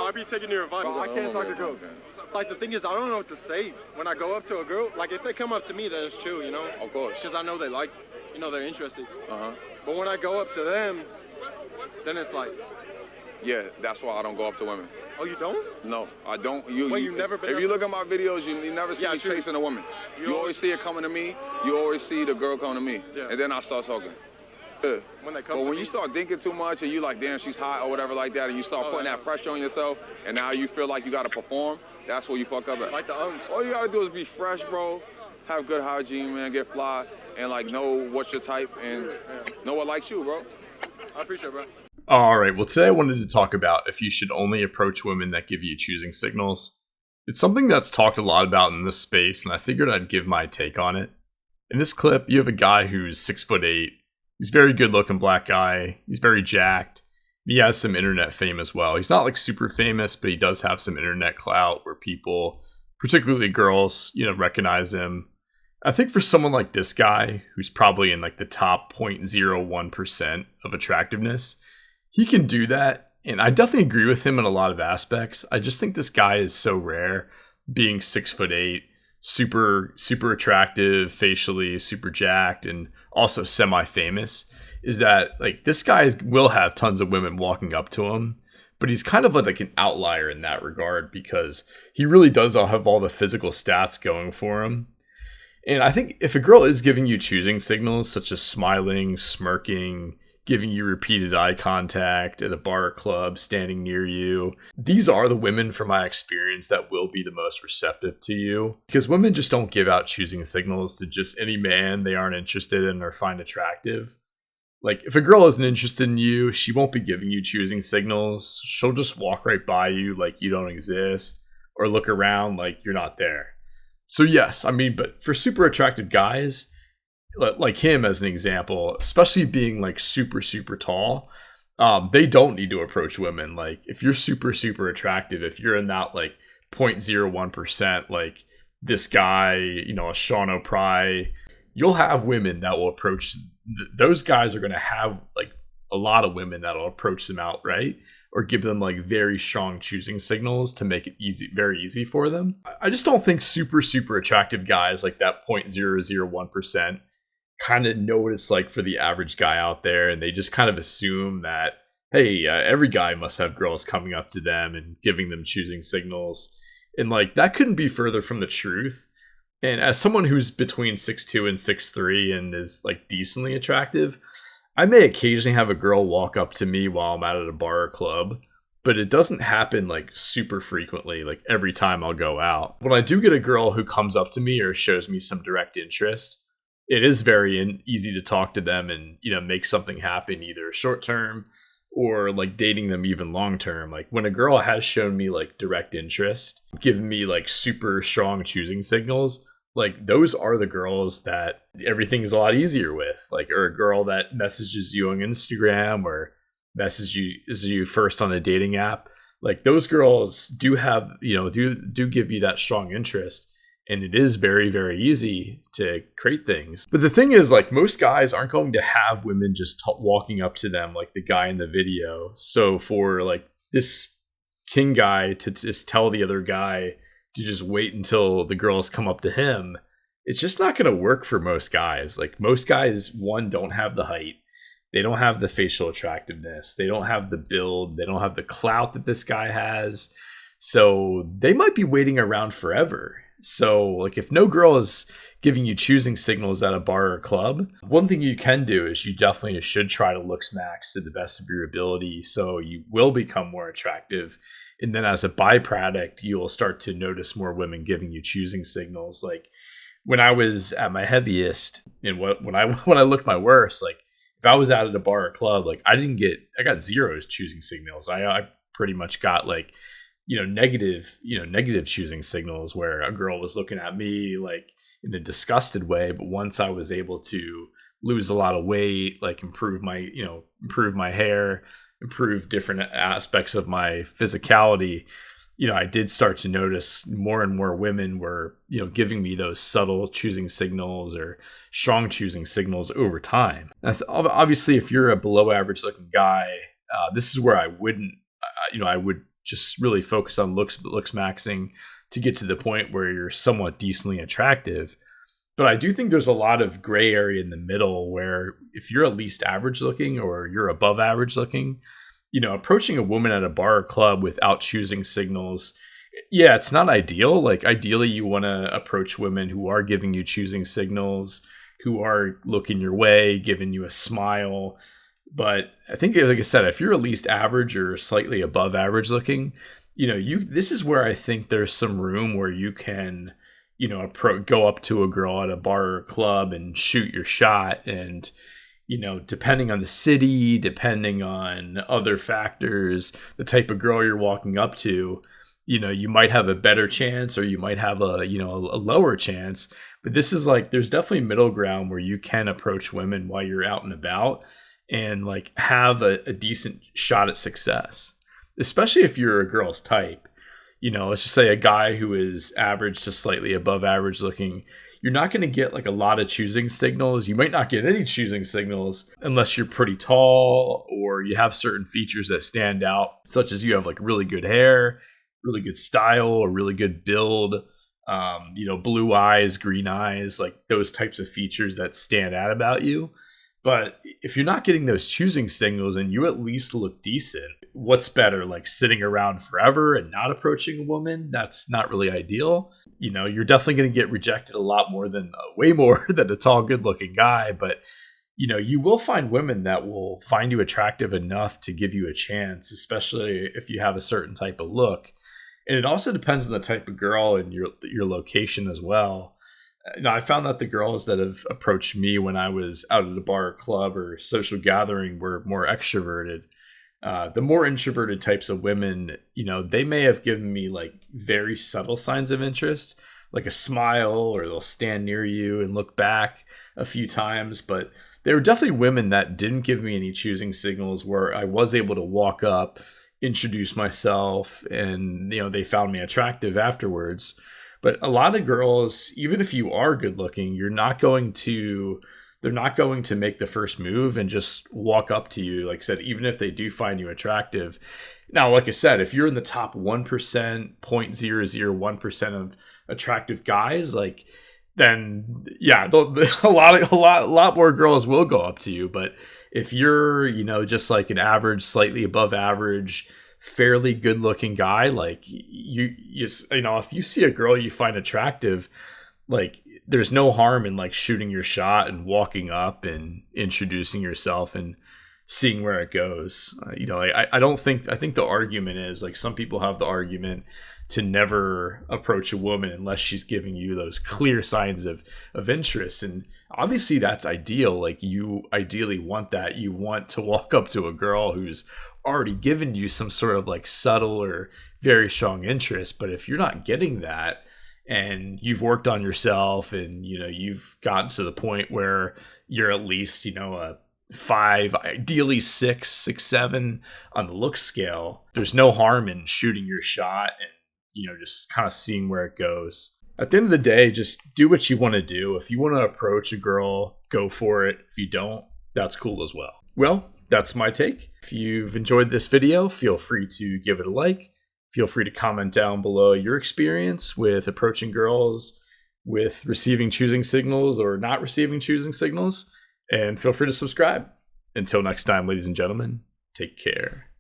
I be taking your advice. I can't talk to girls. Like, the thing is, I don't know what to say when I go up to a girl. Like, if they come up to me, then it's chill, you know? Of course. Because I know they like, you know, they're interested. Uh-huh. But when I go up to them, then it's like... Yeah, that's why I don't go up to women. Oh, you don't? No, I don't. Wait, you've never been If up you to- look at my videos, you never see me true. chasing a woman. You always see it coming to me. You always see the girl coming to me. Yeah. And then I start talking. Yeah. When they come But to when me. you start thinking too much and you like, damn, she's hot or whatever like that, and you start putting that pressure on yourself, and now you feel like you got to perform, that's where you fuck up at. Like the unks. All you got to do is be fresh, bro. Have good hygiene, man. Get fly. And, like, know what's your type and know what likes you, bro. I appreciate it, bro. All right, well, today I wanted to talk about if you should only approach women that give you choosing signals. It's something that's talked a lot about in this space, and I figured I'd give my take on it. In this clip, you have a guy who's 6'8". He's a very good-looking black guy. He's very jacked. He has some internet fame as well. He's not like super famous, but he does have some internet clout where people, particularly girls, you know, recognize him. I think for someone like this guy, who's probably in like the top 0.01% of attractiveness, he can do that, and I definitely agree with him in a lot of aspects. I just think this guy is so rare, being 6'8", super attractive, facially super jacked, and also semi-famous. Is that like this guy will have tons of women walking up to him, but he's kind of like an outlier in that regard because he really does have all the physical stats going for him. And I think if a girl is giving you choosing signals such as smiling, smirking, giving you repeated eye contact at a bar or club, standing near you. These are the women, from my experience, that will be the most receptive to you. Because women just don't give out choosing signals to just any man they aren't interested in or find attractive. Like, if a girl isn't interested in you, she won't be giving you choosing signals. She'll just walk right by you like you don't exist, or look around like you're not there. So yes, I mean, but for super attractive guys, like him as an example, especially being like super tall, they don't need to approach women. Like, if you're super attractive, if you're in that like 0.01%, like this guy, you know, a Sean O'Pry, you'll have women that will approach those guys. Are going to have like a lot of women that'll approach them outright or give them like very strong choosing signals to make it very easy for them. I just don't think super attractive guys like that 0.001% kind of know what it's like for the average guy out there, and they just kind of assume that, hey, every guy must have girls coming up to them and giving them choosing signals, and like that couldn't be further from the truth. And as someone who's between 6'2" and 6'3" and is like decently attractive, I may occasionally have a girl walk up to me while I'm out at a bar or club, but it doesn't happen like super frequently, like every time I'll go out. When I do get a girl who comes up to me or shows me some direct interest, it is very easy to talk to them and, you know, make something happen, either short term or like dating them even long term. Like, when a girl has shown me like direct interest, given me like super strong choosing signals, like those are the girls that everything's a lot easier with. Like, or a girl that messages you on Instagram or messages you first on a dating app. Like, those girls do have, you know, do give you that strong interest. And it is very easy to create things. But the thing is, like, most guys aren't going to have women just walking up to them like the guy in the video. So for like this king guy to just tell the other guy to just wait until the girls come up to him, it's just not going to work for most guys. Like, most guys, one, don't have the height. They don't have the facial attractiveness. They don't have the build. They don't have the clout that this guy has. So they might be waiting around forever. So, like, if no girl is giving you choosing signals at a bar or club, one thing you can do is you definitely should try to looks max to the best of your ability, so you will become more attractive. And then as a byproduct, you will start to notice more women giving you choosing signals. Like, when I was at my heaviest and when I looked my worst, like, if I was out at a bar or club, like, I got zero choosing signals. I pretty much got like, negative choosing signals, where a girl was looking at me like in a disgusted way. But once I was able to lose a lot of weight, like improve my hair, improve different aspects of my physicality, I did start to notice more and more women were, giving me those subtle choosing signals or strong choosing signals over time. Obviously, if you're a below average looking guy, this is where I would just really focus on looks maxing to get to the point where you're somewhat decently attractive. But I do think there's a lot of gray area in the middle where if you're at least average looking or you're above average looking, approaching a woman at a bar or club without choosing signals, yeah, it's not ideal. Like ideally you want to approach women who are giving you choosing signals, who are looking your way, giving you a smile. But I think, like I said, if you're at least average or slightly above average looking, this is where I think there's some room where you can go up to a girl at a bar or club and shoot your shot. And, depending on the city, depending on other factors, the type of girl you're walking up to, you might have a better chance or you might have a lower chance. But this is like, there's definitely middle ground where you can approach women while you're out and about and like have a decent shot at success, especially if you're a girl's type. Let's just say a guy who is average to slightly above average looking, you're not going to get like a lot of choosing signals. You might not get any choosing signals unless you're pretty tall or you have certain features that stand out, such as you have like really good hair, really good style, or really good build, blue eyes, green eyes, like those types of features that stand out about you. But if you're not getting those choosing signals and you at least look decent, what's better, like sitting around forever and not approaching a woman? That's not really ideal. You're definitely going to get rejected way more than a tall, good looking guy. But, you will find women that will find you attractive enough to give you a chance, especially if you have a certain type of look. And it also depends on the type of girl and your location as well. I found that the girls that have approached me when I was out at a bar or club or social gathering were more extroverted. The more introverted types of women, they may have given me like very subtle signs of interest, like a smile, or they'll stand near you and look back a few times. But there were definitely women that didn't give me any choosing signals where I was able to walk up, introduce myself, and, they found me attractive afterwards. But a lot of girls, even if you are good looking, they're not going to make the first move and just walk up to you. Like I said, even if they do find you attractive. Now, like I said, if you're in the top 1%, 0.001% of attractive guys, like, then yeah, a lot more girls will go up to you. But if you're, just like an average, slightly above average, fairly good looking guy, like if you see a girl you find attractive, like there's no harm in like shooting your shot and walking up and introducing yourself and seeing where it goes. I think the argument is like, some people have the argument to never approach a woman unless she's giving you those clear signs of interest. And obviously that's ideal. Like you ideally want that. You want to walk up to a girl who's already given you some sort of like subtle or very strong interest. But if you're not getting that and you've worked on yourself and, you've gotten to the point where you're at least, a 5, ideally 6, 7 on the look scale, there's no harm in shooting your shot and, just kind of seeing where it goes. At the end of the day, just do what you want to do. If you want to approach a girl, go for it. If you don't, that's cool as well. Well, that's my take. If you've enjoyed this video, feel free to give it a like. Feel free to comment down below your experience with approaching girls, with receiving choosing signals or not receiving choosing signals, and feel free to subscribe. Until next time, ladies and gentlemen, take care.